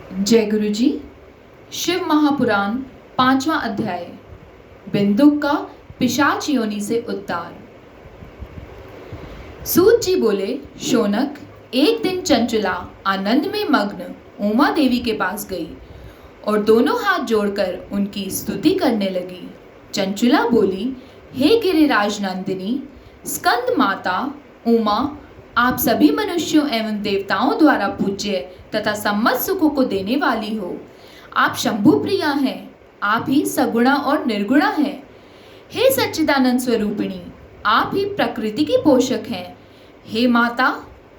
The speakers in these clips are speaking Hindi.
जय गुरु जी। शिव महापुराण 5वां अध्याय, बिंदुक का पिशाच योनि से उद्धार। सूत जी बोले, शौनक, एक दिन चंचला आनंद में मग्न उमा देवी के पास गई और दोनों हाथ जोड़कर उनकी स्तुति करने लगी। चंचला बोली, हे गिरिराज नंदिनी, स्कंद माता उमा, आप सभी मनुष्यों एवं देवताओं द्वारा पूज्य तथा सम्मत सुखों को देने वाली हो। आप शंभु प्रिया हैं, आप ही सगुणा और निर्गुणा हैं। हे सच्चिदानंद स्वरूपिणी, आप ही प्रकृति की पोषक हैं। हे माता,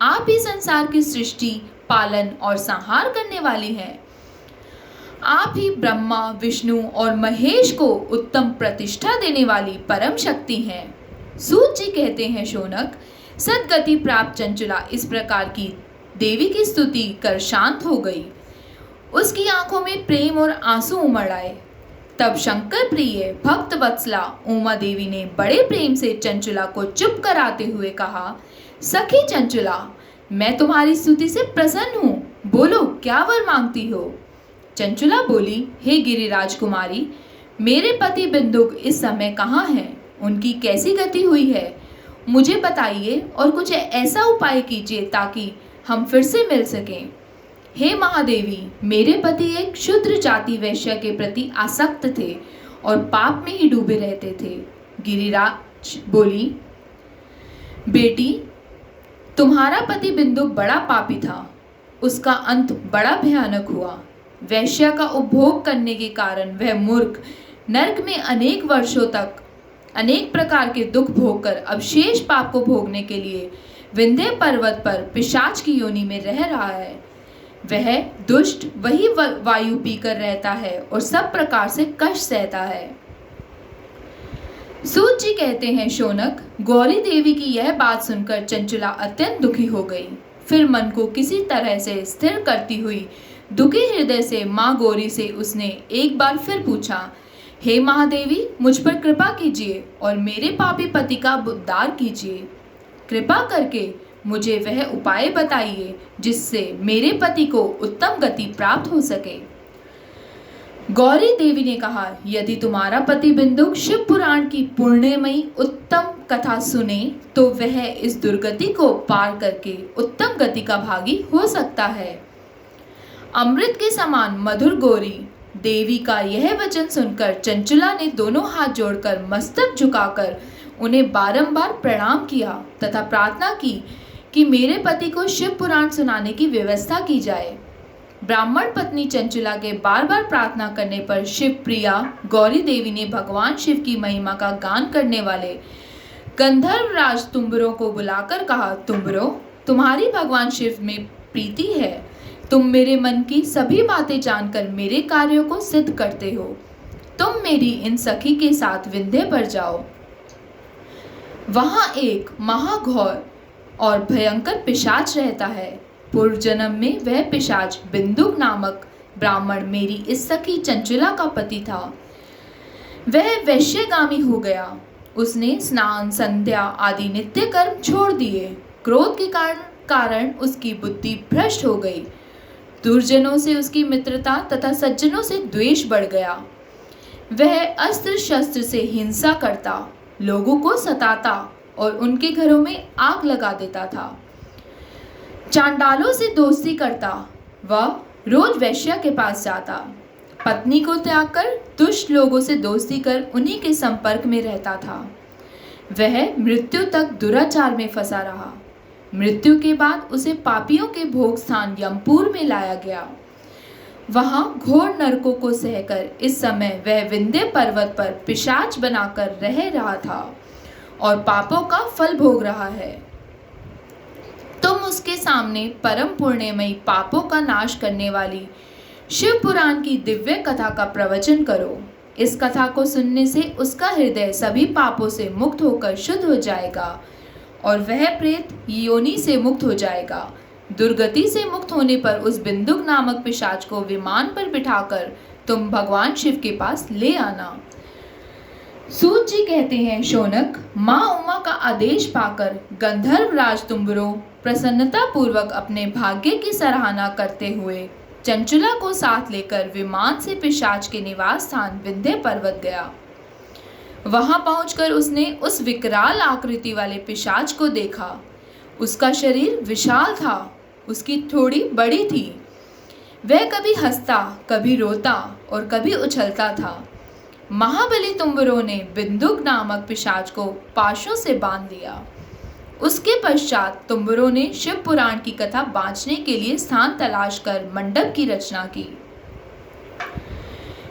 आप ही संसार की सृष्टि, पालन और संहार करने वाली हैं। आप ही ब्रह्मा, विष्णु और महेश को उत्तम प्रतिष्ठा देने वाली परम शक्ति हैं। सूत जी कहते हैं, शौनक, सद्गति प्राप्त चंचला इस प्रकार की देवी की स्तुति कर शांत हो गई। उसकी आंखों में प्रेम और आंसू उमड़ आए। तब शंकर प्रिय भक्त वत्सला उमा देवी ने बड़े प्रेम से चंचला को चुप कराते हुए कहा, सखी चंचला, मैं तुम्हारी स्तुति से प्रसन्न हूँ, बोलो क्या वर मांगती हो। चंचला बोली, हे गिरिराज कुमारी, मेरे पति बिंदुक इस समय कहाँ हैं? उनकी कैसी गति हुई है, मुझे बताइए और कुछ ऐसा उपाय कीजिए ताकि हम फिर से मिल सकें। हे महादेवी, मेरे पति एक शूद्र जाति वैश्य के प्रति आसक्त थे और पाप में ही डूबे रहते थे। गिरिराज बोली, बेटी, तुम्हारा पति बिंदुक बड़ा पापी था, उसका अंत बड़ा भयानक हुआ। वैश्य का उपभोग करने के कारण वह मूर्ख नरक में अनेक वर्षों तक अनेक प्रकार के दुख भोगकर अब शेष पाप को भोगने के लिए विंध्य पर्वत पर पिशाच की योनि में रह रहा है। वह दुष्ट वही वायु पीकर रहता है और सब प्रकार से कष्ट सहता है। सूत जी कहते हैं, शौनक, गौरी देवी की यह बात सुनकर चंचला अत्यंत दुखी हो गई। फिर मन को किसी तरह से स्थिर करती हुई दुखी हृदय से माँ गौरी से उसने एक बार फिर पूछा, हे महादेवी, मुझ पर कृपा कीजिए और मेरे पापी पति का उद्धार कीजिए। कृपा करके मुझे वह उपाय बताइए जिससे मेरे पति को उत्तम गति प्राप्त हो सके। गौरी देवी ने कहा, यदि तुम्हारा पति बिंदुक शिव पुराण की पुण्यमयी उत्तम कथा सुने तो वह इस दुर्गति को पार करके उत्तम गति का भागी हो सकता है। अमृत के समान मधुर गौरी देवी का यह वचन सुनकर चंचला ने दोनों हाथ जोड़कर मस्तक झुकाकर उन्हें बारंबार प्रणाम किया तथा प्रार्थना की कि मेरे पति को शिव पुराण सुनाने की व्यवस्था की जाए। ब्राह्मण पत्नी चंचला के बार बार प्रार्थना करने पर शिव प्रिया गौरी देवी ने भगवान शिव की महिमा का गान करने वाले गंधर्व राज तुम्बरों को बुलाकर कहा, तुम्बरों, तुम्हारी भगवान शिव में प्रीति है, तुम मेरे मन की सभी बातें जानकर मेरे कार्यों को सिद्ध करते हो। तुम मेरी इन सखी के साथ विंध्य पर जाओ। वहां एक महाघोर और भयंकर पिशाच रहता है। पूर्व जन्म में वह पिशाच बिंदुक नामक ब्राह्मण मेरी इस सखी चंचला का पति था। वह वैश्यगामी हो गया। उसने स्नान, संध्या आदि नित्य कर्म छोड़ दिए। क्रोध के कारण उसकी बुद्धि भ्रष्ट हो गई। दुर्जनों से उसकी मित्रता तथा सज्जनों से द्वेष बढ़ गया। वह अस्त्र शस्त्र से हिंसा करता, लोगों को सताता और उनके घरों में आग लगा देता था। चांडालों से दोस्ती करता, वह रोज वैश्या के पास जाता। पत्नी को त्याग कर दुष्ट लोगों से दोस्ती कर उन्हीं के संपर्क में रहता था। वह मृत्यु तक दुराचार में फंसा रहा। मृत्यु के बाद उसे पापियों के भोग स्थान यमपुर में लाया गया। वहां घोर नरकों को सहकर इस समय वह विंध्य पर्वत पर पिशाच बनाकर रह रहा था और पापों का फल भोग रहा है। तुम उसके सामने परम पुण्यमयी पापों का नाश करने वाली शिव पुराण की दिव्य कथा का प्रवचन करो। इस कथा को सुनने से उसका हृदय सभी पापों से मुक्त होकर शुद्ध हो जाएगा और वह प्रेत योनि से मुक्त हो जाएगा। दुर्गति से मुक्त होने पर उस बिंदुक नामक पिशाच को विमान पर बिठाकर तुम भगवान शिव के पास ले आना। सूत जी कहते हैं, शौनक, माँ उमा का आदेश पाकर गंधर्व राज तुम्बरों प्रसन्नता पूर्वक अपने भाग्य की सराहना करते हुए चंचुला को साथ लेकर विमान से पिशाच के निवास स्थान विंध्य पर्वत गया। वहां पहुंचकर उसने उस विकराल आकृति वाले पिशाच को देखा। उसका शरीर विशाल था, उसकी ठोड़ी बड़ी थी। वह कभी हंसता, कभी रोता और कभी उछलता था। महाबली तुम्बरों ने बिंदुक नामक पिशाच को पाशों से बांध लिया। उसके पश्चात तुम्बरों ने शिव पुराण की कथा बांचने के लिए स्थान तलाश कर मंडप की रचना की।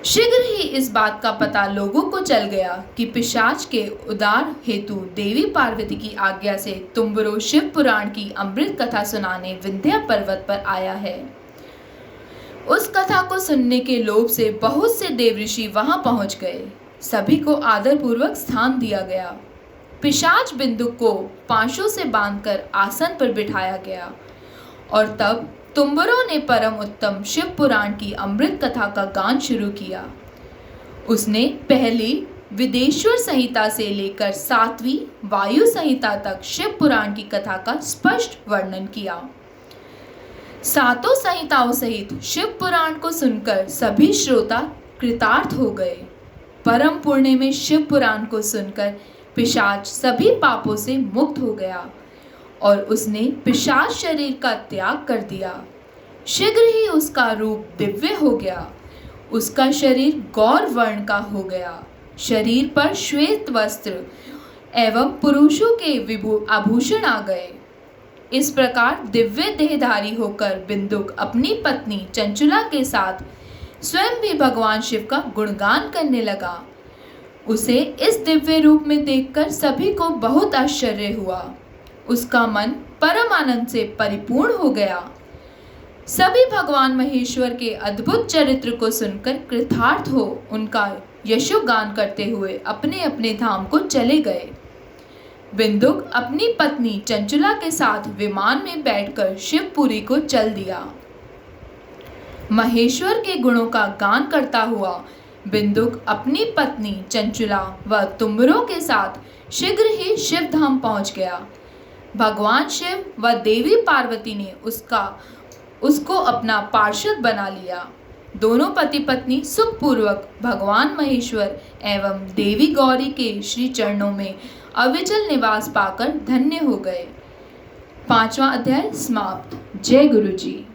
शीघ्र ही इस बात का पता लोगों को चल गया कि पिशाच के उद्धार हेतु देवी पार्वती की आज्ञा से तुम्बरो शिव पुराण की अमृत कथा सुनाने विंध्य पर्वत पर आया है। उस कथा को सुनने के लोभ से बहुत से देवऋषि वहां पहुंच गए। सभी को आदरपूर्वक स्थान दिया गया। पिशाच बिंदुक को पाशों से बांधकर आसन पर बिठाया गया और तब तुम्बरों ने परम उत्तम शिव पुराण की अमृत कथा का गान शुरू किया। उसने पहली विदेश्वर संहिता से लेकर 7वीं वायु संहिता तक शिव पुराण की कथा का स्पष्ट वर्णन किया। सातों संहिताओं सहित शिव पुराण को सुनकर सभी श्रोता कृतार्थ हो गए। परम पुण्य में शिव पुराण को सुनकर पिशाच सभी पापों से मुक्त हो गया और उसने पिशाच शरीर का त्याग कर दिया। शीघ्र ही उसका रूप दिव्य हो गया। उसका शरीर गौर वर्ण का हो गया। शरीर पर श्वेत वस्त्र एवं पुरुषों के आभूषण आ गए। इस प्रकार दिव्य देहधारी होकर बिंदुक अपनी पत्नी चंचुला के साथ स्वयं भी भगवान शिव का गुणगान करने लगा। उसे इस दिव्य रूप में देखकर सभी को बहुत आश्चर्य हुआ। उसका मन परम आनंद से परिपूर्ण हो गया। सभी भगवान महेश्वर के अद्भुत चरित्र को सुनकर कृतार्थ हो उनका यशोगान करते हुए अपने अपने धाम को चले गए। बिंदुक अपनी पत्नी चंचुला के साथ विमान में बैठकर शिवपुरी को चल दिया। महेश्वर के गुणों का गान करता हुआ बिंदुक अपनी पत्नी चंचुला व तुम्बरों के साथ शीघ्र ही शिव धाम पहुंच गया। भगवान शिव व देवी पार्वती ने उसको अपना पार्षद बना लिया। दोनों पति पत्नी सुखपूर्वक भगवान महेश्वर एवं देवी गौरी के श्री चरणों में अविचल निवास पाकर धन्य हो गए। 5वां अध्याय समाप्त। जय गुरु जी।